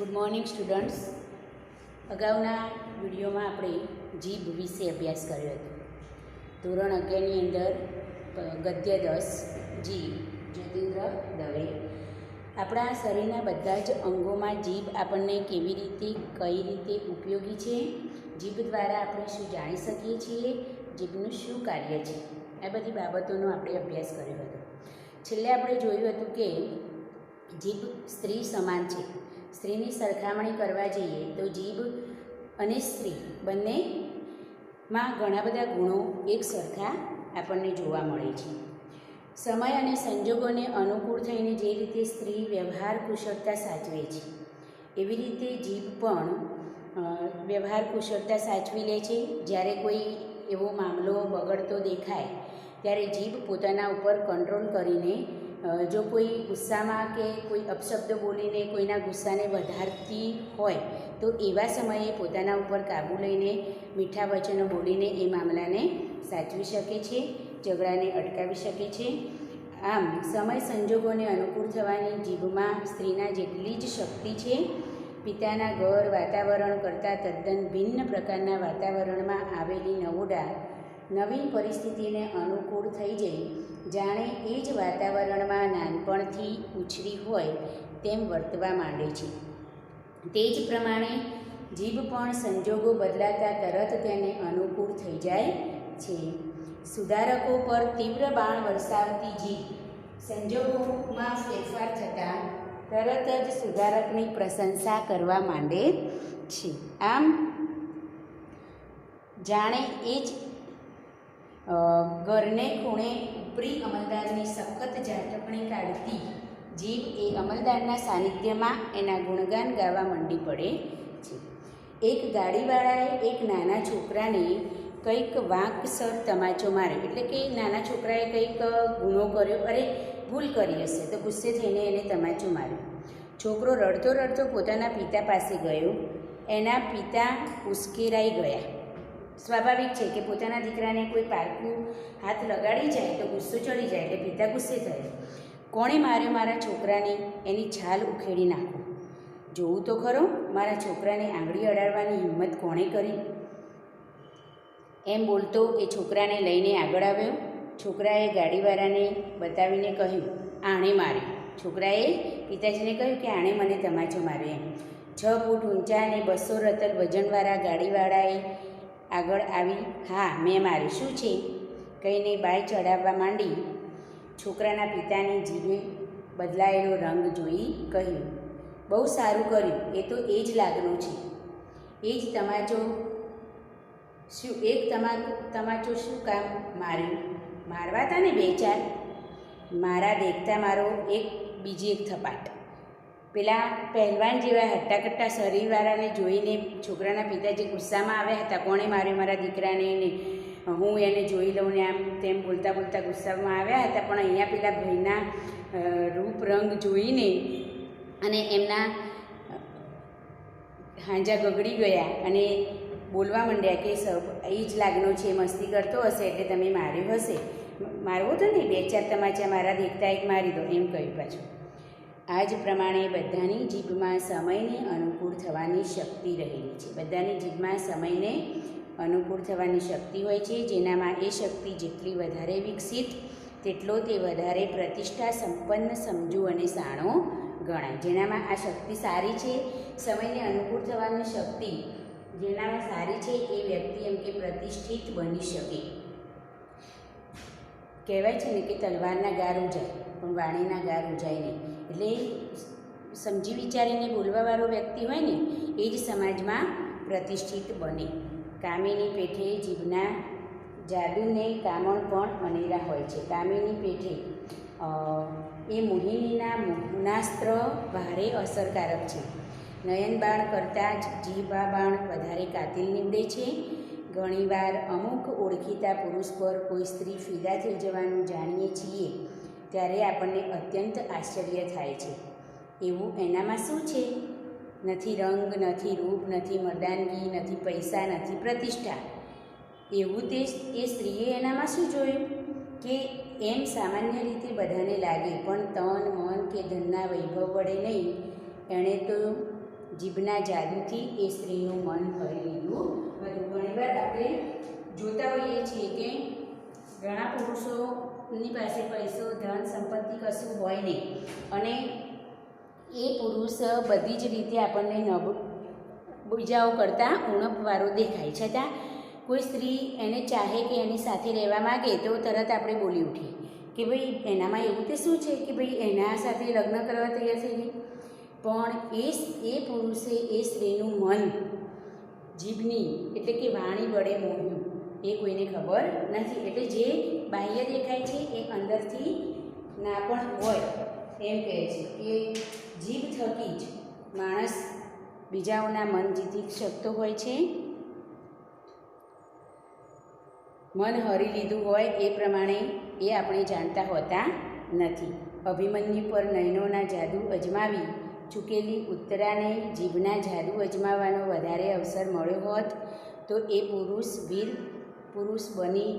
Good morning students. અગાઉના વિડીયોમાં આપણે જીભ વિશે અભ્યાસ કર્યો હતો. ધોરણ 11ની અંદર ગદ્ય 10 જીભ જ્યોતિન્દ્ર દવે. આપણા શરીરના બધા જ અંગોમાં જીભ આપણને કેવી રીતે કઈ રીતે ઉપયોગી છે, જીભ દ્વારા આપણે શું જાણી શકીએ છીએ, જીભનું શું કાર્ય છે, આ બધી બાબતોનો આપણે અભ્યાસ કર્યો હતો. છેલ્લે આપણે જોયું હતું કે જીભ સ્ત્રી સમાન છે. સ્ત્રીની સરખામણી કરવા જઈએ તો જીભ અને સ્ત્રી બંનેમાં ઘણા બધા ગુણો એક સરખા આપણને જોવા મળે છે. સમય અને સંજોગોને અનુકૂળ થઈને જે રીતે સ્ત્રી વ્યવહાર કુશળતા સાચવે છે, એવી રીતે જીભ પણ વ્યવહાર કુશળતા સાચવી લે છે. જ્યારે કોઈ એવો મામલો બગડતો દેખાય ત્યારે જીભ પોતાના ઉપર કંટ્રોલ કરીને જો કોઈ ગુસ્સામાં કે કોઈ અપશબ્દ બોલીને કોઈના ગુસ્સાને વધારતી હોય તો એવા સમયે પોતાના ઉપર કાબૂ લઈને મીઠા વચનો બોલીને એ મામલાને સાચવી શકે છે, ઝઘડાને અટકાવી શકે છે. આમ સમય સંજોગોને અનુકૂળ થવાની જીભમાં સ્ત્રીના જેટલી જ શક્તિ છે. પિતાના ઘર વાતાવરણ કરતાં તદ્દન ભિન્ન પ્રકારના વાતાવરણમાં આવેલી નવોડા નવીન પરિસ્થિતિને અનુકૂળ થઈ જઈ જાણે એ જ વાતાવરણમાં નાનપણથી ઉછરી હોય તેમ વર્તવા માંડે છે. તે જ પ્રમાણે જીભ પણ સંજોગો બદલાતા તરત તેને અનુકૂળ થઈ જાય છે. સુધારકો પર તીવ્ર બાણ વરસાવતી જીભ સંજોગોમાં ફેરફાર થતાં તરત જ સુધારકની પ્રશંસા કરવા માંડે છે. આમ જાણે એ જ ઘરને ખૂણે ઉપરી અમલદારની સખત ઝાટકણી કાઢતી જીભ એ અમલદારના સાનિધ્યમાં એના ગુણગાન ગાવા માંડી પડે છે. એક ગાડીવાળાએ એક નાના છોકરાને કંઈક વાંકસર તમાચો માર્યો, એટલે કે નાના છોકરાએ કંઈક ગુનો કર્યો, અરે ભૂલ કરી હશે તો ગુસ્સે થઈને એને તમાચો માર્યો. છોકરો રડતો રડતો પોતાના પિતા પાસે ગયો. એના પિતા ઉશ્કેરાઈ ગયા. સ્વાભાવિક છે કે પોતાના દીકરાને કોઈ પારકું હાથ લગાડી જાય તો ગુસ્સો ચડી જાય, એટલે પિતા ગુસ્સે થયા. કોણે માર્યો મારા છોકરાને? એની છાલ ઉખેડી નાખો, જોવું તો ખરો મારા છોકરાને આંગળી અડાડવાની હિંમત કોણે કરી? એમ બોલતો એ છોકરાને લઈને આગળ આવ્યો. છોકરાએ ગાડીવાળાને બતાવીને કહ્યું, આણે માર્યો. છોકરાએ પિતાજીને કહ્યું કે આણે મને તમાચો માર્યો. એમ 6 ફૂટ ઊંચા અને 200 રતલ વજનવાળા ગાડીવાળાએ આગળ આવી, હા મેં માર્યું, શું છે કહીને બાય ચડાવવા માંડી. છોકરાના પિતાની જીભે બદલાયેલો રંગ જોઈ કહ્યું, બહુ સારું કર્યું, એ તો એ જ લાગનો છે. એ જ તમાચો શું તમાચો શું કામ માર્યું? મારવા હતા ને 2-4. મારા દેખતા મારો બીજી એક થપાટ. પેલા પહેલવાન જેવા હટ્ટાકટ્ટા શરીરવાળાને જોઈને છોકરાના પિતાજી ગુસ્સામાં આવ્યા હતા, કોણે માર્યો મારા દીકરાને ને હું એને જોઈ લઉં ને આમ તેમ બોલતા બોલતા ગુસ્સામાં આવ્યા હતા. પણ અહીંયા પેલા ભાઈના રૂપ રંગ જોઈને અને એમના હાંજા ગગડી ગયા અને બોલવા માંડ્યા કે એ જ લાગનો છે, મસ્તી કરતો હશે એટલે તમે માર્યો હશે. મારવો તો ને 2-4 તમાચા મારા દેખતા એક મારી દો, એમ કહ્યું પાછું. આ જ પ્રમાણે બધાની જીભમાં સમયને અનુકૂળ થવાની શક્તિ રહેલી છે. બધાની જીભમાં સમયને અનુકૂળ થવાની શક્તિ હોય છે. જેનામાં એ શક્તિ જેટલી વધારે વિકસિત તેટલો તે વધારે પ્રતિષ્ઠા સંપન્ન, સમજુ અને સાણો ગણાય. જેનામાં આ શક્તિ સારી છે, સમયને અનુકૂળ થવાની શક્તિ જેનામાં સારી છે, એ વ્યક્તિ એમ કે પ્રતિષ્ઠિત બની શકે. કહેવાય છે ને કે તલવારના ગાર ઉજાય પણ વાણીના ગાર ઉજાય નહીં. એટલે સમજી વિચારીને બોલવાવાળો વ્યક્તિ હોય ને એ જ સમાજમાં પ્રતિષ્ઠિત બને. કામીની પેઠે જીભના જાદુને કામણ પણ અનેરા હોય છે. કામીની પેઠે એ મોહિનીના મોહનાસ્ત્ર ભારે અસરકારક છે. નયનબાણ કરતાં જ જીભા બાણ વધારે કાતિલ નીવડે છે. ઘણીવાર અમુક ઓળખીતા પુરુષ પર કોઈ સ્ત્રી ફિદા થઈ જવાનું જાણીએ છીએ ત્યારે આપણને અત્યંત આશ્ચર્ય થાય છે. એવું એનામાં શું છે? નથી રંગ, નથી રૂપ, નથી મર્દાનગી, નથી પૈસા, નથી પ્રતિષ્ઠા. એવું તે એ સ્ત્રીએ એનામાં શું જોયું કે એમ સામાન્ય રીતે બધાને લાગે, પણ તન મન કે ધનના વૈભવ વડે નહીં, એણે તો જીભના જાદુથી એ સ્ત્રીનું મન હરી લીધું હતું. ઘણીવાર આપણે જોતા હોઈએ છીએ કે ઘણા પુરુષોની પાસે પૈસો, ધન, સંપત્તિ કશું હોય નહીં અને એ પુરુષ બધી જ રીતે આપણને બીજાઓ કરતાં ઉણપવાળો દેખાય, છતાં કોઈ સ્ત્રી એને ચાહે કે એની સાથે રહેવા માગે તો તરત આપણે બોલી ઉઠીએ કે ભાઈ એનામાં એવું તે શું છે કે ભાઈ એના સાથે લગ્ન કરવા તૈયાર થઈ ગઈ. પણ એ પુરુષે એ સ્ત્રીનું મન જીભની એટલે કે વાણી વડે મોહ્યું એ કોઈને ખબર નથી. એટલે જે બાહ્ય દેખાય છે એ અંદરથી ના પણ હોય એમ કહે છે કે જીભ થકી જ માણસ બીજાઓના મન જીતી શકતો હોય છે. મન હરી લીધું હોય એ પ્રમાણે એ આપણે જાણતા હોતા નથી. અભિમન્યુ પર નયનોના જાદુ અજમાવી ચૂકેલી ઉત્તરાને જીભના જાદુ અજમાવવાનો વધારે અવસર મળ્યો હોત તો એ વીર પુરુષ બની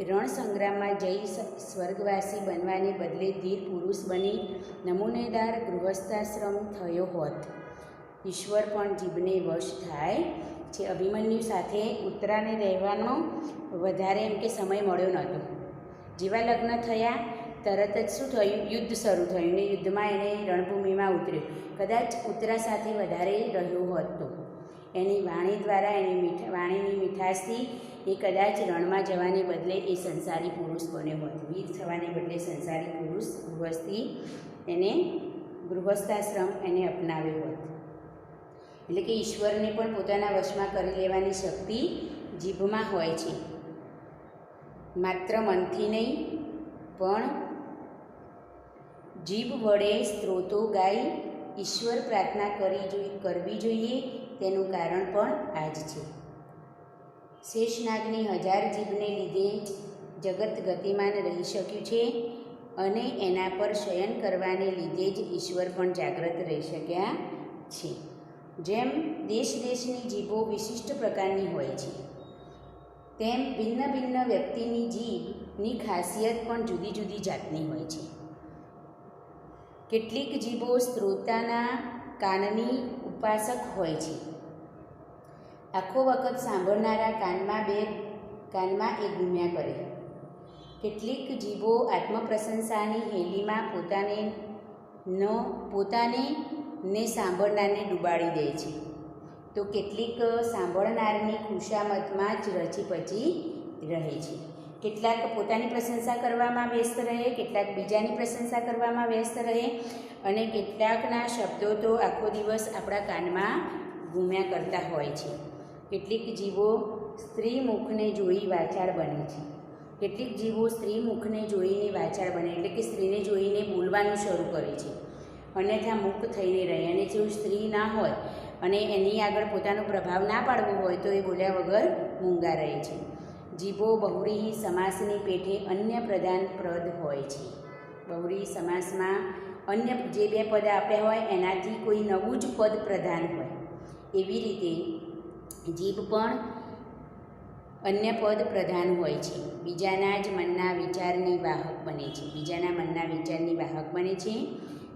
રણ સંગ્રામમાં જઈ સ્વર્ગવાસી બનવાને બદલે ધીર પુરુષ બની નમૂનેદાર ગૃહસ્થાશ્રમ થયો હોત. ઈશ્વર પણ જીભને વશ થાય છે. અભિમન્યુ સાથે ઉત્તરાને રહેવાનો વધારે એમ કે સમય મળ્યો નહોતો. જેવા લગ્ન થયા તરત જ શું થયું, યુદ્ધ શરૂ થયું ને યુદ્ધમાં એને રણભૂમિમાં ઉતર્યો. કદાચ ઉત્તરા સાથે વધારે રહ્યો હોત તો એની વાણી દ્વારા એની વાણીની મીઠાશથી એ કદાચ રણમાં જવાને બદલે એ સંસારી પુરુષ બન્યો હોત. વીર થવાને બદલે સંસારી પુરુષ ગૃહસ્થાશ્રમ એને અપનાવ્યો હોત. એટલે કે ઈશ્વરને પણ પોતાના વશમાં કરી લેવાની શક્તિ જીભમાં હોય છે. માત્ર મનથી નહીં પણ જીભ વડે સ્ત્રોતો ગાઈ ઈશ્વર પ્રાર્થના કરવી જોઈએ. તેનું કારણ પણ આ જ છે. શેષનાગની 1000 જીભને લીધે જ જગત ગતિમાન રહી શક્યું છે અને એના પર શયન કરવાને લીધે જ ઈશ્વર પણ જાગ્રત રહી શક્યા છે. જેમ દેશની જીભો વિશિષ્ટ પ્રકારની હોય છે તેમ ભિન્ન ભિન્ન વ્યક્તિની જીભની ખાસિયત પણ જુદી જુદી જાતની હોય છે. કેટલીક જીભો શ્રોતાના કાનની ઉપાસક હોય છે. આખો વખત સાંભળનારા કાનમાં એ ગુમ્યા કરે. કેટલીક જીભો આત્મપ્રશંસાની હેલીમાં પોતાને ને સાંભળનારને ડૂબાડી દે છે તો કેટલીક સાંભળનારની ખુશામતમાં જ રચીપચી રહે છે. કેટલાક પોતાની પ્રશંસા કરવામાં વ્યસ્ત રહે, કેટલાક બીજાની પ્રશંસા કરવામાં વ્યસ્ત રહે અને કેટલાકના શબ્દો તો આખો દિવસ આપણા કાનમાં ગુમ્યા કરતા હોય છે. કેટલીક જીવો સ્ત્રી મુખને જોઈ વાચાળ બને છે. કેટલીક જીવો સ્ત્રી મુખને જોઈને વાચાળ બને એટલે કે સ્ત્રીને જોઈને બોલવાનું શરૂ કરે છે, અન્યથા મુક્ત થઈને રહે. અને જો સ્ત્રી ના હોય અને એની આગળ પોતાનો પ્રભાવ ના પાડવો હોય તો એ બોલ્યા વગર મૂંગા રહે છે. જીભો બહુરી સમાસની પેઠે અન્ય પ્રધાન પદ હોય છે. બહુરી સમાસમાં અન્ય જે 2 પદ આપ્યા હોય એનાથી કોઈ નવું જ પદ પ્રધાન હોય. એવી રીતે જીભ પણ અન્ય પદ પ્રધાન હોય છે. બીજાના જ મનના વિચારની વાહક બને છે.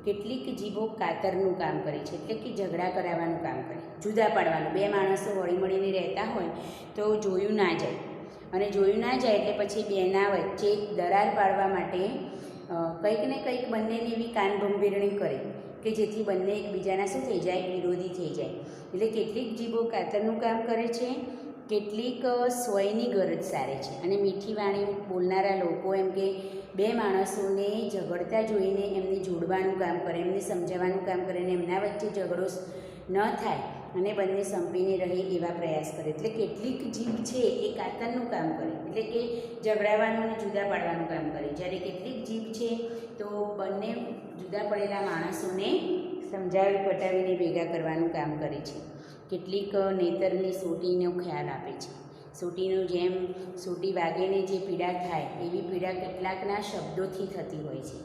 કેટલીક જીભો કાતરનું કામ કરે છે એટલે કે ઝઘડા કરાવવાનું કામ કરે, જુદા પાડવાનું. 2 માણસો હળીમળીને રહેતા હોય તો જોયું ના જાય અને જોયું ના જાય એટલે પછી બેના વચ્ચે દરાર પાડવા માટે કંઈક ને કંઈક બંનેને એવી કાનભંભેરણી કરે કે જેથી બંને એકબીજાના શું થઈ જાય, વિરોધી થઈ જાય. એટલે કેટલીક જીભો કાતરનું કામ કરે છે, કેટલીક સ્વયની ગરજ સારે છે. અને મીઠી વાણી બોલનારા લોકો એમ કે 2 માણસોને ઝઘડતા જોઈને એમને જોડવાનું કામ કરે, એમને સમજાવવાનું કામ કરે અને એમના વચ્ચે ઝઘડો ન થાય અને બંને સંપીને રહે એવા પ્રયાસ કરે. એટલે કેટલીક જીભ છે એ કાતરનું કામ કરે એટલે કે ઝઘડાવાનું અને જુદા પાડવાનું કામ કરે, જ્યારે કેટલીક જીભ છે તો બંને જુદા પડેલા માણસોને સમજાવી પટાવીને ભેગા કરવાનું કામ કરે છે. કેટલીક નેતરની સોટીનો ખ્યાલ આપે છે. સોટીનું જેમ સોટી વાગેને જે પીડા થાય એવી પીડા કેટલાકના શબ્દોથી થતી હોય છે.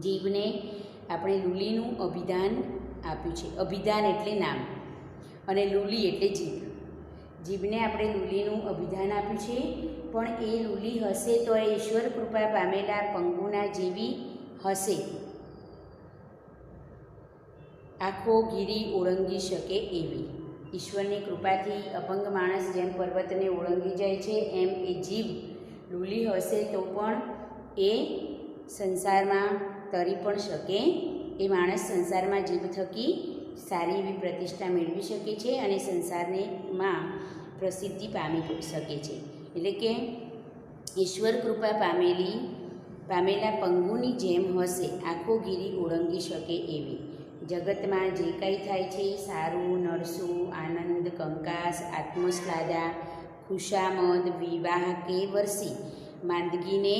જીભને આપણે લૂલીનું અભિધાન આપ્યું છે. અભિધાન એટલે નામ અને લૂલી એટલે જીભ. જીભને આપણે લૂલીનું અભિધાન આપ્યું છે, પણ એ લૂલી હશે તો એ ઈશ્વર કૃપા પામેલા પંગુના જેવી હશે. આખો ગીરી ઓળંગી શકે એવી. ઈશ્વરની કૃપાથી અપંગ માણસ જેમ પર્વતને ઓળંગી જાય છે એમ એ જીભ લૂલી હશે તો પણ એ સંસારમાં તરી પણ શકે. એ માણસ સંસારમાં જીભ થકી સારી એવી પ્રતિષ્ઠા મેળવી શકે છે અને સંસારમાં પ્રસિદ્ધિ પામી શકે છે. એટલે કે ઈશ્વર કૃપા પામેલા પંગુની જેમ હશે, આખો ગીરી ઓળંગી શકે એવી. જગતમાં જે કંઈ થાય છે, સારું નરસું, આનંદ, કંકાસ, આત્મશ્લાઘા, ખુશામદ, વિવાહ કે વર્ષી, માંદગીને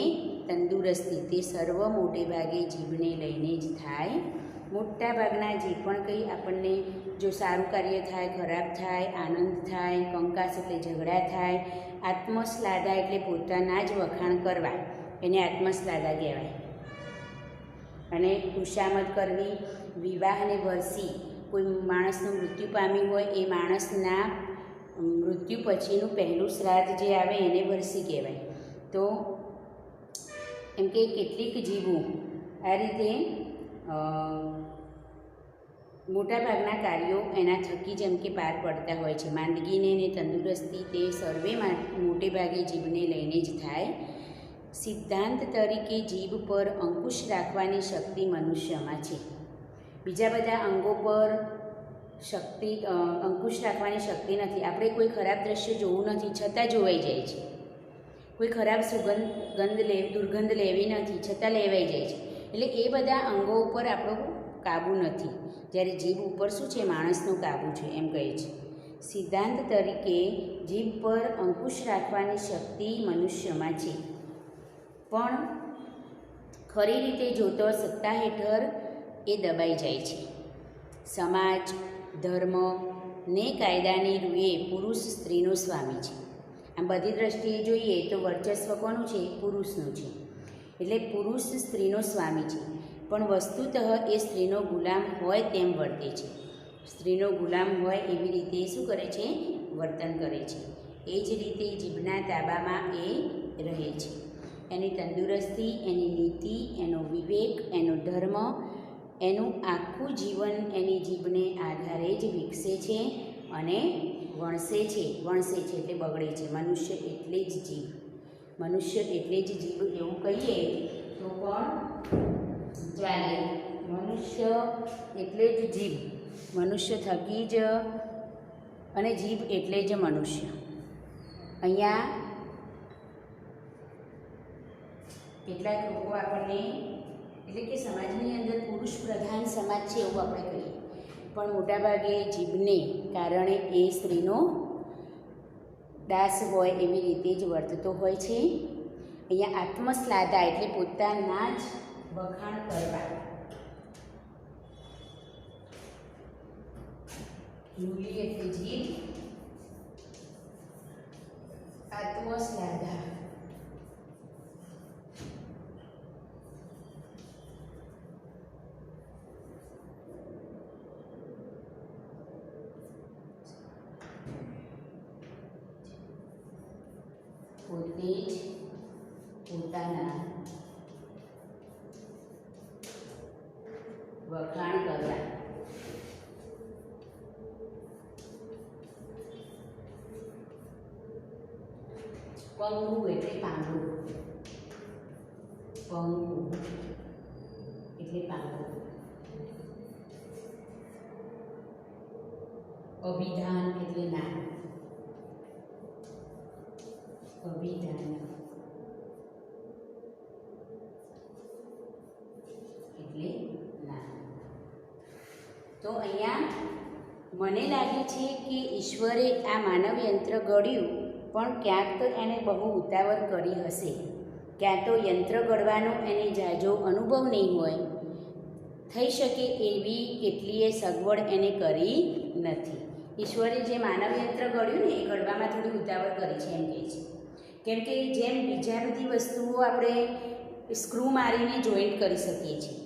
તંદુરસ્તી, તે સર્વ મોટે ભાગે જીભને લઈને જ થાય. મોટા ભાગના જે પણ કંઈ આપણને જો સારું કાર્ય થાય, ખરાબ થાય, આનંદ થાય, કંકાસ એટલે ઝઘડા થાય, આત્મશ્લાઘા એટલે પોતાના જ વખાણ કરવા, એને આત્મશ્લાઘા કહેવાય. અને ખુશામદ કરવી, વિવાહ અને વર્ષી, કોઈ માણસનું મૃત્યુ પામ્યું હોય એ માણસના મૃત્યુ પછીનું પહેલું શ્રાદ્ધ જે આવે એને વર્ષી કહેવાય. તો એમ કે કેટલીક જીવો આ રીતે મોટાભાગના કાર્યો એના થકી જેમ કે પાર પડતા હોય છે. માંદગીને ને તંદુરસ્તી તે સર્વે મોટે ભાગે જીભને લઈને જ થાય. સિદ્ધાંત તરીકે જીભ પર અંકુશ રાખવાની શક્તિ મનુષ્યમાં છે. બીજા બધા અંગો પર અંકુશ રાખવાની શક્તિ નથી. આપણે કોઈ ખરાબ દ્રશ્ય જોવું નથી છતાં જોવાઈ જાય છે. કોઈ ખરાબ દુર્ગંધ લેવી નથી છતાં લેવાઈ જાય છે. એટલે એ બધા અંગો ઉપર આપણો કાબૂ નથી, જ્યારે જીભ ઉપર શું છે, માણસનો કાબૂ છે એમ કહે છે. સિદ્ધાંત તરીકે જીભ પર અંકુશ રાખવાની શક્તિ મનુષ્યમાં છે, પણ ખરી રીતે જોતો સત્તા હેઠળ એ દબાઈ જાય છે. સમાજ, ધર્મ ને કાયદાની રૂએ પુરુષ સ્ત્રીનો સ્વામી છે. આમ બધી દ્રષ્ટિએ જોઈએ તો વર્ચસ્વ કોનું છે? પુરુષનું છે. એટલે પુરુષ સ્ત્રીનો સ્વામી છે, પણ વસ્તુતઃ એ સ્ત્રીનો ગુલામ હોય તેમ વર્તે છે. સ્ત્રીનો ગુલામ હોય એવી રીતે શું કરે છે? વર્તન કરે છે. એ જ રીતે જીભના તાબામાં એ રહે છે. એની તંદુરસ્તી, એની નીતિ, એનો વિવેક, એનો ધર્મ, એનું આખું જીવન એની જીભને આધારે જ વિકસે છે અને વણસે છે એટલે બગડે છે. મનુષ્ય એટલે જ જીભ. મનુષ્ય એટલે જ જીભ એવું કહીએ તો પણ ચાલે. મનુષ્ય એટલે જ જીભ, મનુષ્ય થકી જ, અને જીભ એટલે જ મનુષ્ય. અહીંયા કેટલાક લોકો આપણને, એટલે કે સમાજની અંદર પુરુષ પ્રધાન સમાજ છે એવું આપણે કહીએ, પણ મોટાભાગે જીભને કારણે એ સ્ત્રીનો દાસ હોય એવી રીતે જ વર્તતો હોય છે. અહીંયા આત્મશ્લાઘા એટલે પોતાના જ વખાણ કરવા. લૂલી એટલે જીભ, આત્મશ્લાઘા પોતે જ પોતાના વખાણ કરવા. પંગુ એટલે પાંગુ, પંગુ એટલે પાંગુ. અભિધાન એટલે નામ, અભિધાન એટલે નામ. તો અહીંયા મને લાગે છે કે ઈશ્વરે આ માનવ યંત્ર ઘડ્યું, પણ ક્યાંક તો એને બહુ ઉતાવળ કરી હશે. ક્યાં તો યંત્ર ઘડવાનો એને ઝાઝો અનુભવ નહીં હોય, થઈ શકે એવી કેટલીય સગવડ એને કરી નથી. ઈશ્વરે જે માનવ યંત્ર ઘડ્યું ને એ ઘડવામાં થોડી ઉતાવળ કરી છે એમ કહે છે. કેમ કે જેમ બીજા બધી વસ્તુઓ આપણે સ્ક્રૂ મારીને જોઈન્ટ કરી શકીએ છીએ,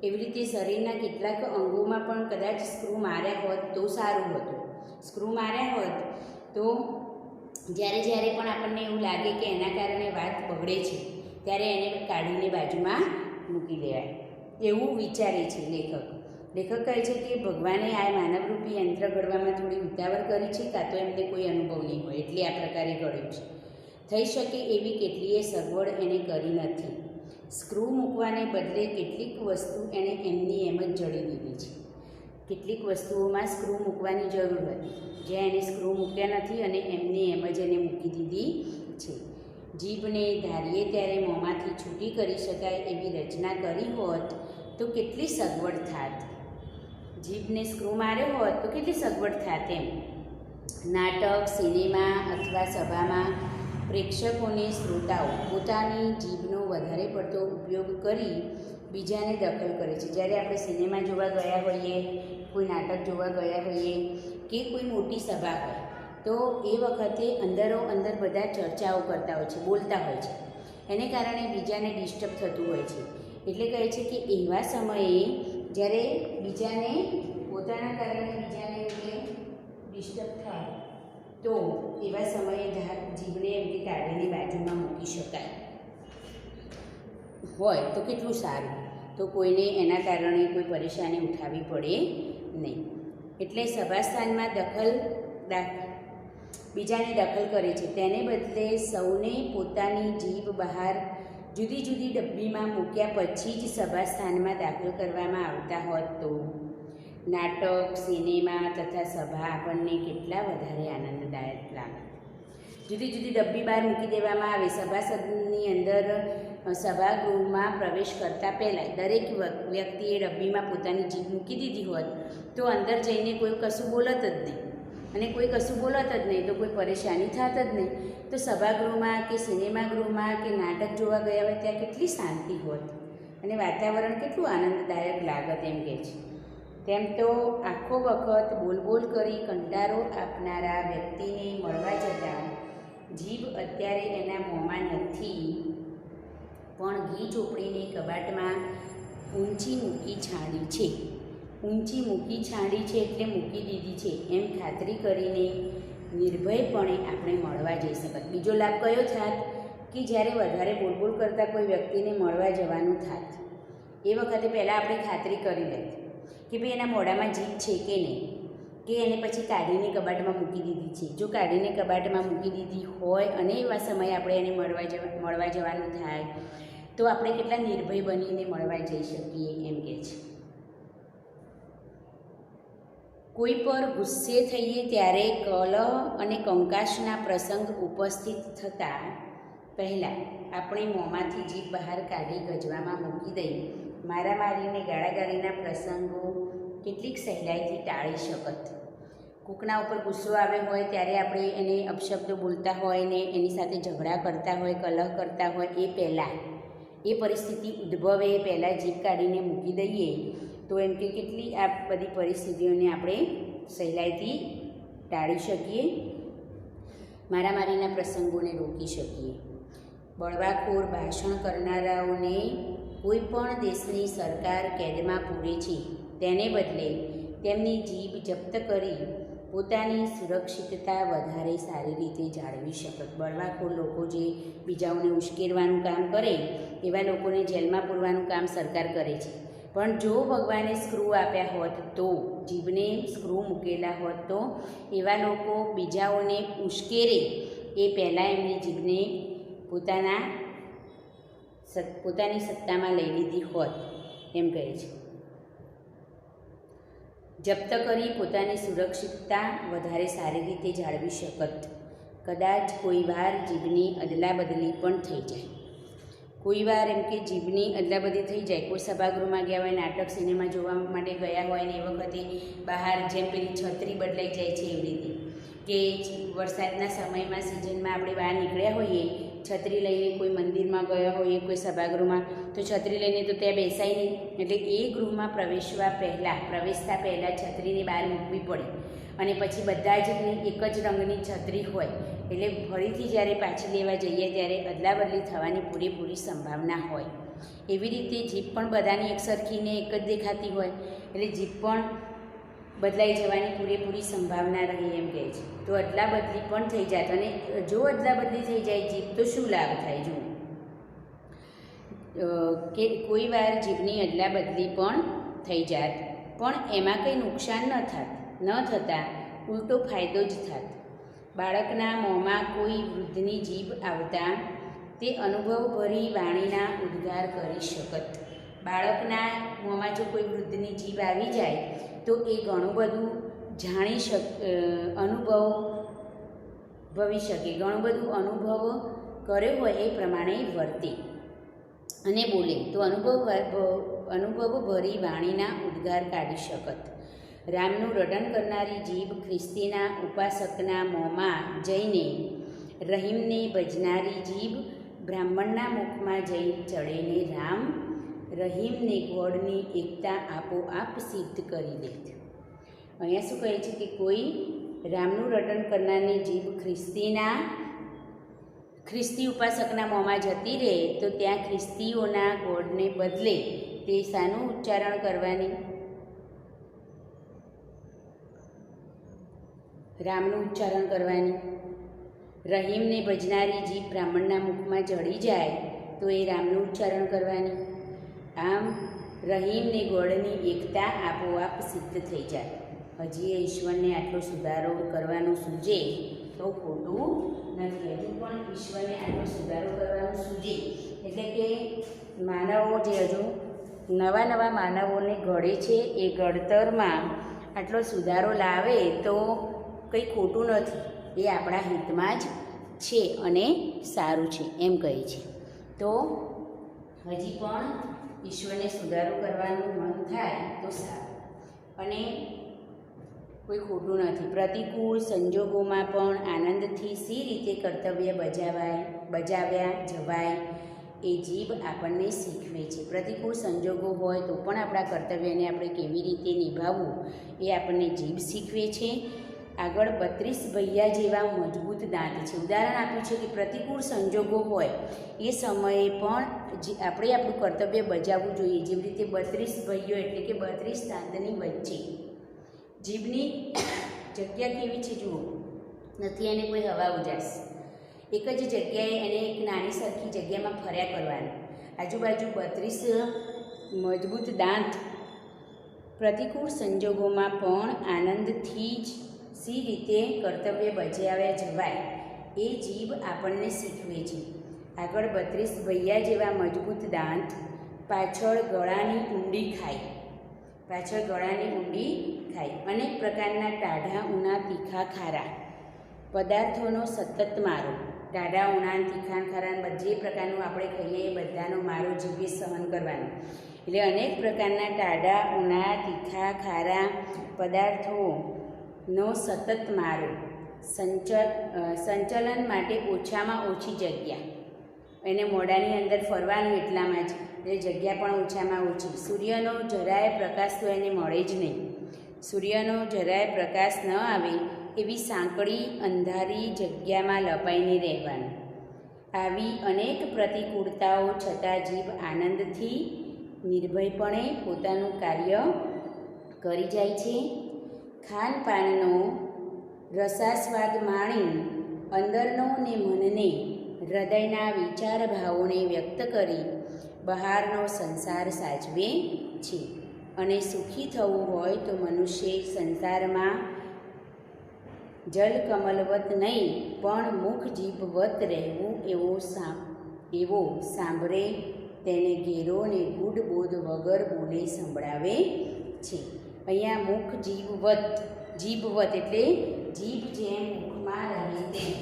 એવી રીતે શરીરના કેટલાક અંગોમાં પણ કદાચ સ્ક્રૂ માર્યા હોત તો સારું હતું. સ્ક્રૂ માર્યા હોત તો જ્યારે પણ આપણને એવું લાગે કે એના કારણે વાત બગડે છે, ત્યારે એને કાઢીને બાજુમાં મૂકી દેવાય, એવું વિચારે છે લેખક. લેખક કહે છે કે ભગવાને આ માનવરૂપી યંત્ર ઘડવામાં થોડી ઉતાવળ કરી છે, કાં તો એમને કોઈ અનુભવ નહીં હોય એટલે આ પ્રકારે ઘડ્યું છે. થઈ શકે એવી કેટલીય સગવડ એને કરી નથી. સ્ક્રૂ મૂકવાને બદલે કેટલીક વસ્તુ એણે એમની એમ જ જડી દીધી છે. કેટલીક વસ્તુઓમાં સ્ક્રૂ મૂકવાની જરૂર હતી, જ્યાં એને સ્ક્રૂ મૂક્યા નથી અને એમની એમ જ એને મૂકી દીધી છે. જીભને ધારીએ ત્યારે મોંમાંથી છૂટી કરી શકાય એવી રચના કરી હોત તો કેટલી સગવડ થાત. જીભને સ્ક્રૂ માર્યો હોત તો કેટલી સગવડ થાત એમ. નાટક, સિનેમા અથવા સભામાં પ્રેક્ષકોને શ્રોતાઓ પોતાની જીભનો વધારે પડતો ઉપયોગ કરી બીજાને દખલ કરે છે. જ્યારે આપણે સિનેમા જોવા ગયા હોઈએ, કોઈ નાટક જોવા ગયા હોઈએ કે કોઈ મોટી સભા હોય તો એ વખતે અંદરો અંદર બધા ચર્ચાઓ કરતા હોય છે, બોલતા હોય છે. એને કારણે બીજાને ડિસ્ટર્બ થતું હોય છે. એટલે કહે છે કે એવા સમયે જ્યારે બીજાને પોતાના કારણે બીજાને એટલે ડિસ્ટર્બ થાય તો એવા સમયે જીભને એમની કાઢીની બાજુમાં મૂકી શકાય હોય તો કેટલું સારું. તો કોઈને એના કારણે કોઈ પરેશાની ઉઠાવવી પડે નહીં. એટલે સભાસ્થાનમાં બીજાની દખલ કરે છે. તેને બદલે સૌને પોતાની જીભ બહાર જુદી જુદી ડબ્બીમાં મૂક્યા પછી જ સભાસ્થાનમાં દાખલ કરવામાં આવતા હોત તો નાટક, સિનેમા તથા સભા આપણને કેટલા વધારે આનંદદાયક લાગે. જુદી જુદી ડબ્બી બહાર મૂકી દેવામાં આવે. સભાસદની અંદર સભાગૃહમાં પ્રવેશ કરતાં પહેલાં દરેક વ્યક્તિએ ડબ્બીમાં પોતાની જીભ મૂકી દીધી હોત તો અંદર જઈને કોઈ કશું બોલત જ નહીં, અને કોઈ કશું બોલત જ નહીં તો કોઈ પરેશાની થાત જ નહીં. તો સભાગૃહમાં કે સિનેમાગૃહમાં કે નાટક જોવા ગયા હોય ત્યાં કેટલી શાંતિ હોત અને વાતાવરણ કેટલું આનંદદાયક લાગત એમ કહે છે. તેમ તો આખો વખત બોલ કરી કંટાળો આપનારા વ્યક્તિને મળવા જતાં જીભ અત્યારે એના મોંમાં નથી પણ ઘી ચોપડીને કબાટમાં ઊંચી મૂકી છાંડી છે. ઊંચી મૂકી છાંડી છે એટલે મૂકી દીધી છે એમ ખાતરી કરીને નિર્ભયપણે આપણે મળવા જઈ શકત. બીજો લાભ કયો થાત કે જ્યારે વધારે બોલ કરતાં કોઈ વ્યક્તિને મળવા જવાનું થાત એ વખતે પહેલાં આપણે ખાતરી કરી લેત કે ભાઈ એના મોઢામાં જીભ છે કે નહીં, કે એને પછી કાઢીને કબાટમાં મૂકી દીધી છે. જો કાઢીને કબાટમાં મૂકી દીધી હોય અને એવા સમયે આપણે એને મળવા જવાનું થાય તો આપણે કેટલા નિર્ભય બનીને મળવા જઈ શકીએ એમ કહે છે. કોઈ પર ગુસ્સે થઈએ ત્યારે કલહ અને કંકાશના પ્રસંગ ઉપસ્થિત થતાં પહેલાં આપણે મોંમાંથી જીભ બહાર કાઢી ગજવામાં મૂકી દઈ મારામારીને ગાળાગાળીના પ્રસંગો કેટલીક સહેલાઈથી ટાળી શકત. કોકના ઉપર ગુસ્સો આવ્યો હોય ત્યારે આપણે એને અપશબ્દો બોલતા હોય ને એની સાથે ઝઘડા કરતા હોય, કલહ કરતા હોય એ પહેલાં એ પરિસ્થિતિ ઉદ્ભવે એ પહેલાં જીભ કાઢીને મૂકી દઈએ તો એમ કે કેટલી આ બધી પરિસ્થિતિઓને આપણે સહેલાઈથી ટાળી શકીએ, મારામારીના પ્રસંગોને રોકી શકીએ. બળવાખોર ભાષણ કરનારાઓને કોઈ પણ દેશની સરકાર કેદમાં પૂરે છે તેને બદલે તેમની જીભ જપ્ત કરી પોતાની સુરક્ષિતતા વધારે સારી રીતે જાળવી શકત. બળવાખોર લોકો જે બીજાઓને ઉશ્કેરવાનું કામ કરે એવા લોકોને જેલમાં પૂરવાનું કામ સરકાર કરે છે. પણ જો ભગવાને સ્ક્રૂ આપ્યા હોત તો, જીભને સ્ક્રૂ મૂકેલા હોત તો એવા લોકો બીજાઓને ઉશ્કેરે એ પહેલાં એમની જીભને પોતાની સત્તામાં લઈ લીધી હોત એમ કહે છે. જપ્ત કરી પોતાની સુરક્ષિતતા વધારે સારી રીતે જાળવી શકત. કદાચ કોઈ વાર જીભની અદલાબદલી પણ થઈ જાય. કોઈ વાર એમ કે જીભની અદલાબદલી થઈ જાય. કોઈ સભાગૃહમાં ગયા હોય, નાટક સિનેમા જોવા માટે ગયા હોય ને એ વખતે બહાર જેમ પેલી છત્રી બદલાઈ જાય છે એવી રીતે, કે વરસાદના સમયમાં સિઝનમાં આપણે બહાર નીકળ્યા હોઈએ, છત્રી લઈને કોઈ મંદિરમાં ગયા હોઈએ, કોઈ સભાગૃહમાં, તો છત્રી લઈને તો ત્યાં બેસાય નહીં. એટલે એ ગૃહમાં પ્રવેશતા પહેલાં છત્રીને બહાર મૂકવી પડે અને પછી બધા જ એક જ રંગની છત્રી હોય એટલે ફરીથી જ્યારે પાછી લેવા જઈએ ત્યારે અદલાબદલી થવાની પૂરેપૂરી સંભાવના હોય. એવી રીતે જીભ પણ બધાની એક સરખીને એક જ દેખાતી હોય એટલે જીભ પણ બદલાઈ જવાની પૂરેપૂરી સંભાવના રહી એમ કહે છે. તો અદલાબદલી પણ થઈ જાય, અને જો અદલાબદલી થઈ જાય જીભ તો શું લાભ થાય? જુઓ કે કોઈ વાર જીભની અદલાબદલી પણ થઈ જાત પણ એમાં કંઈ નુકસાન ન થતાં ઉલટો ફાયદો જ થાત. બાળકના મોંમાં કોઈ વૃદ્ધની જીભ આવતા તે અનુભવભરી વાણીના ઉદ્ગાર કરી શકત. બાળકના મોંમાં જો કોઈ વૃદ્ધની જીભ આવી જાય તો એ ઘણું બધું અનુભવી શકે, ઘણું બધું અનુભવ કર્યો હોય એ પ્રમાણે વર્તે અને બોલે તો અનુભવભરી વાણીના ઉદ્ગાર કાઢી શકત. રામનું રટણ કરનારી જીભ ખ્રિસ્તીના ઉપાસકના મોંમાં જઈને રહીમને ભજનારી જીભ બ્રાહ્મણના મુખમાં જઈ ચડેને રામ રહીમને ગોળની એકતા આપોઆપ સિદ્ધ કરી દેત. અહીંયા શું કહે છે કે કોઈ રામનું રટણ કરનારની જીભ ખ્રિસ્તી ઉપાસકના મોંમાં જતી રહે તો ત્યાં ખ્રિસ્તીઓના ગોળને બદલે તે શાનું ઉચ્ચારણ કરવાની? રામનું ઉચ્ચારણ કરવાની. રહીમને ભજનારી જીભ બ્રાહ્મણના મુખમાં ચડી જાય તો એ રામનું ઉચ્ચારણ કરવાની. આમ રહીમને ગોળની એકતા આપોઆપ સિદ્ધ થઈ જાય. હજી એ ઈશ્વરને આટલો સુધારો કરવાનું સૂઝે તો ખોટું નથી. હજુ પણ ઈશ્વરને આટલો સુધારો કરવાનું સૂઝે એટલે કે માનવો જે હજુ નવા માનવોને ઘડે છે એ ઘડતરમાં આટલો સુધારો લાવે તો કંઈ ખોટું નથી, એ આપણા હિતમાં જ છે અને સારું છે એમ કહે છે. તો હજી પણ ઈશ્વરને સુધારો કરવાનું મન થાય તો સારું અને કોઈ ખોટું નથી. પ્રતિકૂળ સંજોગોમાં પણ આનંદથી સી રીતે કર્તવ્ય બજાવ્યા જવાય એ જીભ આપણને શીખવે છે. પ્રતિકૂળ સંજોગો હોય તો પણ આપણા કર્તવ્યને આપણે કેવી રીતે નિભાવવું એ આપણને જીભ શીખવે છે. આગળ 32 ભૈયા જેવા મજબૂત દાંત છે. ઉદાહરણ આપ્યું છે કે પ્રતિકૂળ સંજોગો હોય એ સમયે પણ આપણે આપણું કર્તવ્ય બજાવવું જોઈએ. જેવી રીતે 32 ભૈયો એટલે કે 32 દાંતની વચ્ચે જીભની જગ્યા કેવી છે જુઓ, નથી એને કોઈ હવા ઉજાસ, એક જ જગ્યાએ એને એક નાની સરખી જગ્યામાં ફર્યા કરવાનું. આજુબાજુ 32 મજબૂત દાંત પ્રતિકૂળ સંજોગોમાં પણ આનંદથી જ સી રીતે કર્તવ્ય બજાવ્યા જવાય એ જીભ આપણને શીખવે છે. આગળ 32 ભૈયા જેવા મજબૂત દાંત પાછળ ગળાની ઊંડી ખાય, અનેક પ્રકારના ટાઢા ઊના તીખા ખારા પદાર્થોનો સતત મારો. ટાઢા ઊના તીખા ખારા બધી પ્રકારનું આપણે ખાઈએ એ બધાનો મારો જીભે સહન કરવાનો. એટલે અનેક પ્રકારના ટાઢા ઊના તીખા ખારા પદાર્થોનો સતત મારો. સંચલન માટે ઓછામાં ઓછી જગ્યા, એને મોઢાની અંદર ફરવાનું એટલામાં જ, એટલે જગ્યા પણ ઓછામાં ઓછી. સૂર્યનો જરાય પ્રકાશ તો એને મળે જ નહીં. સૂર્યનો જરાય પ્રકાશ ન આવે એવી સાંકડી અંધારી જગ્યામાં લપાઈને રહેવાનું. આવી અનેક પ્રતિકૂળતાઓ છતાં જીભ આનંદથી નિર્ભયપણે પોતાનું કાર્ય કરી જાય છે. ખાનપાનનો રસાસ્વાદ માણી અંદરનો ને મનને હૃદયના વિચાર ભાવોને વ્યક્ત કરી બહારનો સંસાર સાચવે છે. અને સુખી થવું હોય તો મનુષ્ય સંસારમાં જલકમલવત નહીં પણ મુખ જીભવત રહેવું એવો સાંભળે તેને ઘેરો ને ગૂઢ બોધ વગર બોલે સંભળાવે છે. અહીંયા મુખ જીભવત એટલે જીભ જેમ મુખમાં રહે તેમ.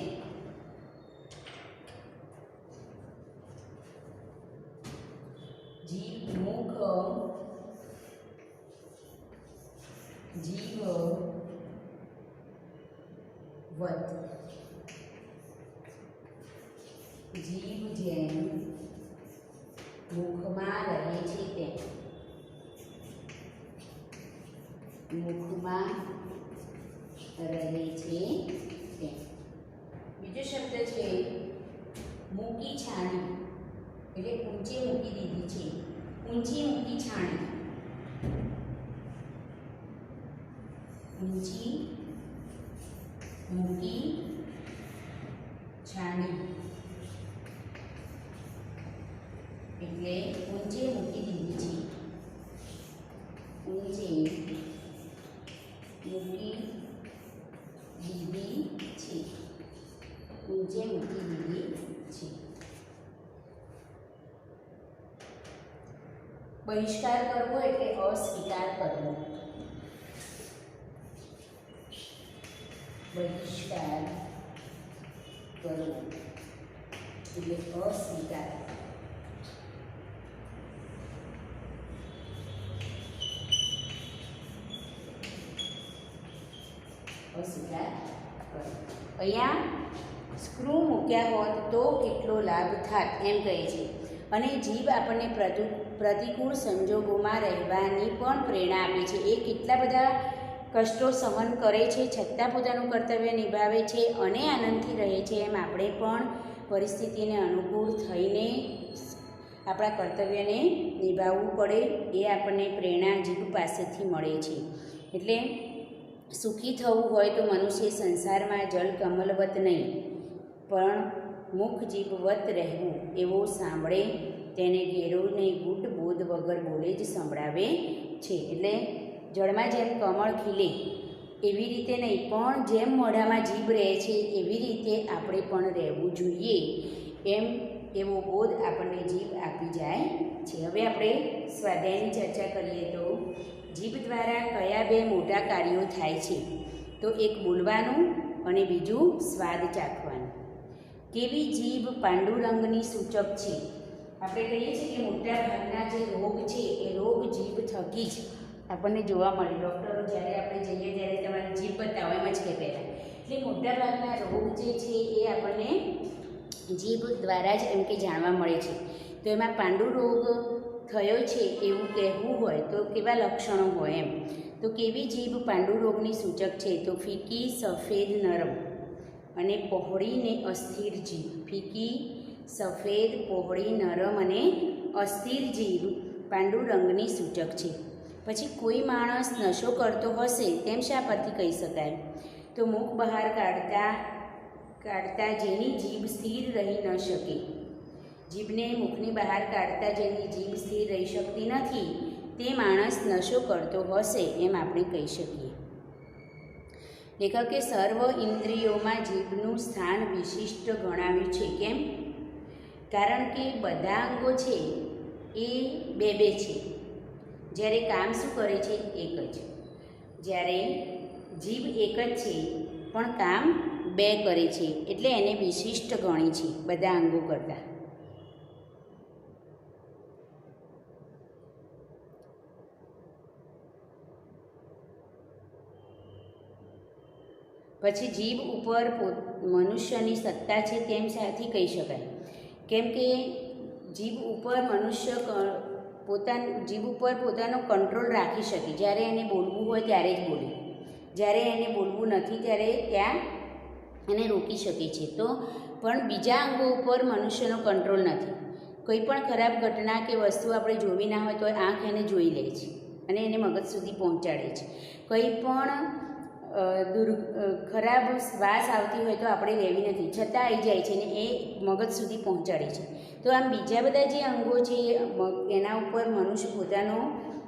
જીભ જેમ મુખમાં રહે છે તેમ. મુખમાં રહે છે તેમ. બીજો શબ્દ છે મૂકી છાણી, એટલે ઊંચે મૂકી દીધી છે. ઊંચી મૂકી છાણી, ઊંચી મૂકી છાણી એટલે ઊંચે મૂકી દીધી છે. ઊંચે બહિષ્કાર કરવો એટલે અસ્વીકાર કરવો, બહિષ્કાર કરવો એટલે અસ્વીકાર, અસ્વીકાર કરવો. અહીંયા સ્ક્રૂ મૂક્યા હોત તો કેટલો લાભ થાત એમ કહે છે. અને જીભ આપણને પ્રતિકૂળ સંજોગોમાં રહેવાની પણ પ્રેરણા આપે છે. એ કેટલા બધા કષ્ટો સહન કરે છે છતાં પોતાનું કર્તવ્ય નિભાવે છે અને આનંદથી રહે છે. એમ આપણે પણ પરિસ્થિતિને અનુકૂળ થઈને આપણા કર્તવ્યને નિભાવવું પડે એ આપણને પ્રેરણા જીભ પાસેથી મળે છે. એટલે સુખી થવું હોય તો મનુષ્ય સંસારમાં જલ કમલવત નહીં પણ મુખ જીભવત રહેવું એવો સાંભળે તેને ઘેરો નહીં ગુટ બોધ વગર બોલે જ સંભળાવે છે. એટલે જળમાં જેમ કમળ ખીલે એવી રીતે નહીં પણ જેમ મોઢામાં જીભ રહે છે એવી રીતે આપણે પણ રહેવું જોઈએ એમ એવો બોધ આપણને જીભ આપી જાય છે. હવે આપણે સ્વાધ્યાયની ચર્ચા કરીએ તો જીભ દ્વારા કયા બે મોટા કાર્યો થાય છે? તો એક બોલવાનું અને બીજું સ્વાદ ચાખવાનું. કેવી જીભ પાંડુરંગની સૂચક છે? આપણે કહીએ છીએ કે મોટા ભાગના જે રોગ છે એ રોગ જીભ થકી જ આપણને જોવા મળે. ડૉક્ટરો જ્યારે આપણે જઈએ ત્યારે તમારી જીભ બતાવો એમ જ કહે પહેલાં. એટલે મોટા ભાગના રોગ જે છે એ આપણને જીભ દ્વારા જ એમ કે જાણવા મળે છે. તો એમાં પાંડુ રોગ થયો છે એવું કહેવું હોય તો કેવા લક્ષણો હોય એમ? તો કેવી જીભ પાંડુ રોગની સૂચક છે? તો ફીકી, સફેદ, નરમ અને પહોળી ને અસ્થિર જીભ. ફીકી, સફેદ, પહોળી, નરમ અને અસ્થિર જીભ પાંડુ રંગની સૂચક છે. પછી કોઈ માણસ નશો કરતો હશે તેમ શા પરથી કહી શકાય? તો મુખ બહાર કાઢતા જેની જીભ સ્થિર રહી ન શકે. જીભને મુખની બહાર કાઢતા જેની જીભ સ્થિર રહી શકતી નથી તે માણસ નશો કરતો હશે એમ આપણે કહી શકીએ. લેખકે સર્વ ઇન્દ્રિયોમાં જીભનું સ્થાન વિશિષ્ટ ગણાવ્યું છે. કેમ? કારણ કે બધા અંગો છે એ બે બે છે, જ્યારે કામ શું કરે છે? એક જ. જ્યારે જીભ એક જ છે પણ કામ બે કરે છે એટલે એને વિશિષ્ટ ગણી છે બધા અંગો કરતાં. પછી જીભ ઉપર મનુષ્યની સત્તા છે તેમ સાથી કહી શકાય? કેમ કે જીભ ઉપર મનુષ્ય જીભ ઉપર પોતાનો કંટ્રોલ રાખી શકે. જ્યારે એને બોલવું હોય ત્યારે જ બોલે, જ્યારે એને બોલવું નથી ત્યારે ત્યાં એને રોકી શકે છે. તો પણ બીજા અંગો ઉપર મનુષ્યનો કંટ્રોલ નથી. કોઈ પણ ખરાબ ઘટના કે વસ્તુ આપણે જોવી ના હોય તો આંખ એને જોઈ લે છે અને એને મગજ સુધી પહોંચાડે છે. કંઈ પણ ખરાબ શ્વાસ આવતી હોય તો આપણે લેવી નથી છતાં આવી જાય છે ને એ મગજ સુધી પહોંચાડે છે. તો આમ બીજા બધા જે અંગો છે એના ઉપર મનુષ્ય પોતાનો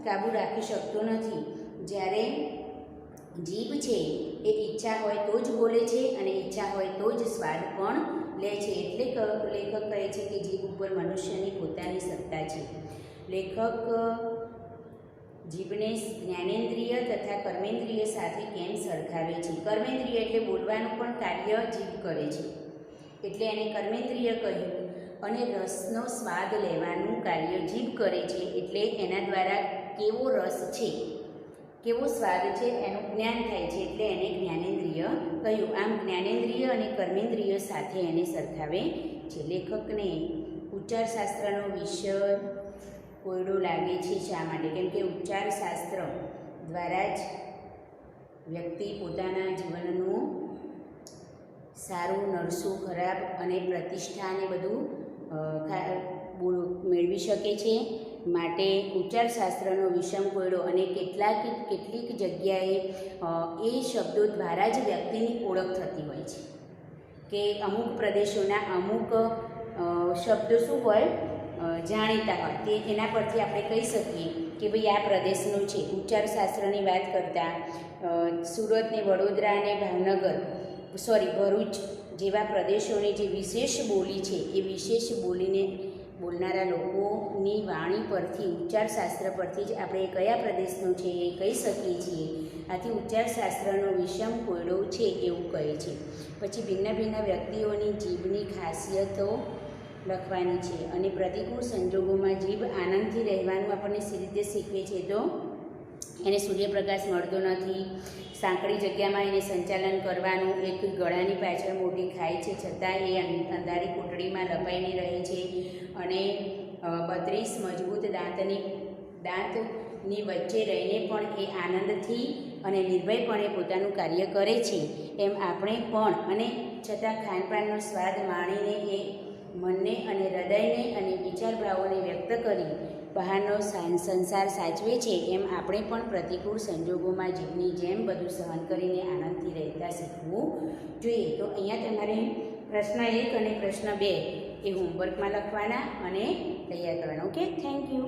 કાબૂ રાખી શકતો નથી. જ્યારે જીભ છે એ ઈચ્છા હોય તો જ બોલે છે અને ઈચ્છા હોય તો જ સ્વાદ પણ લે છે. એટલે લેખક કહે છે કે જીભ ઉપર મનુષ્યની પોતાની સત્તા છે. લેખક જીભને જ્ઞાનેન્દ્રિય તથા કર્મેન્દ્રિય સાથે કેમ સરખાવે છે? કર્મેન્દ્રિય એટલે બોલવાનું પણ કાર્ય જીભ કરે છે એટલે એને કર્મેન્દ્રિય કહ્યું. અને રસનો સ્વાદ લેવાનું કાર્ય જીભ કરે છે એટલે એના દ્વારા કેવો રસ છે, કેવો સ્વાદ છે એનું જ્ઞાન થાય છે એટલે એને જ્ઞાનેન્દ્રિય કહ્યું. આમ જ્ઞાનેન્દ્રિય અને કર્મેન્દ્રિય સાથે એને સરખાવે છે. લેખકને ઉચ્ચારશાસ્ત્રનો વિષય કોયડો લાગે છે. શા માટે? કેમ કે ઉચ્ચારશાસ્ત્ર દ્વારા જ વ્યક્તિ પોતાના જીવનનું સારું, નરસું, ખરાબ અને પ્રતિષ્ઠાને બધું મેળવી શકે છે. માટે ઉચ્ચારશાસ્ત્રનો વિષમ કોયડો અને કેટલીક જગ્યાએ એ શબ્દો દ્વારા જ વ્યક્તિની ઓળખ થતી હોય છે કે અમુક પ્રદેશોના અમુક શબ્દો શું હોય જાણીતા હોય તે એના પરથી આપણે કહી શકીએ કે ભાઈ આ પ્રદેશનું છે. ઉચ્ચારશાસ્ત્રની વાત કરતાં સુરત ને વડોદરા અને ભરૂચ જેવા પ્રદેશોની જે વિશેષ બોલી છે એ વિશેષ બોલનારા લોકોની વાણી પરથી, ઉચ્ચારશાસ્ત્ર પરથી જ આપણે કયા પ્રદેશનું છે એ કહી શકીએ છીએ. આથી ઉચ્ચારશાસ્ત્રનો વિષમ કોયડો છે એવું કહે છે. પછી ભિન્ન ભિન્ન વ્યક્તિઓની જીભની ખાસિયતો લખવાની છે. અને પ્રતિકૂળ સંજોગોમાં જીભ આનંદથી રહેવાનું આપણને સી રીતે શીખવે છે, તો એને સૂર્યપ્રકાશ મળતો નથી, સાંકડી જગ્યામાં એને સંચાલન કરવાનું, એક ગળાની પાછળ મોટી ખાય છે છતાં એ અંધારી કોટડીમાં લપાઈને રહે છે, અને 32 મજબૂત દાંતની વચ્ચે રહીને પણ એ આનંદથી અને નિર્ભયપણે પોતાનું કાર્ય કરે છે. એમ આપણે પણ અને છતાં ખાનપાનનો સ્વાદ માણીને એ મનને અને હૃદયને અને વિચારભાવોને વ્યક્ત કરી બહારનો સંસાર સાચવે છે. એમ આપણે પણ પ્રતિકૂળ સંજોગોમાં જીભની જેમ બધું સહન કરીને આનંદથી રહેતા શીખવું જોઈએ. તો અહીંયા તમારે પ્રશ્ન 1 અને પ્રશ્ન 2 એ હોમવર્કમાં લખવાના અને તૈયાર કરવાના. Okay, thank you.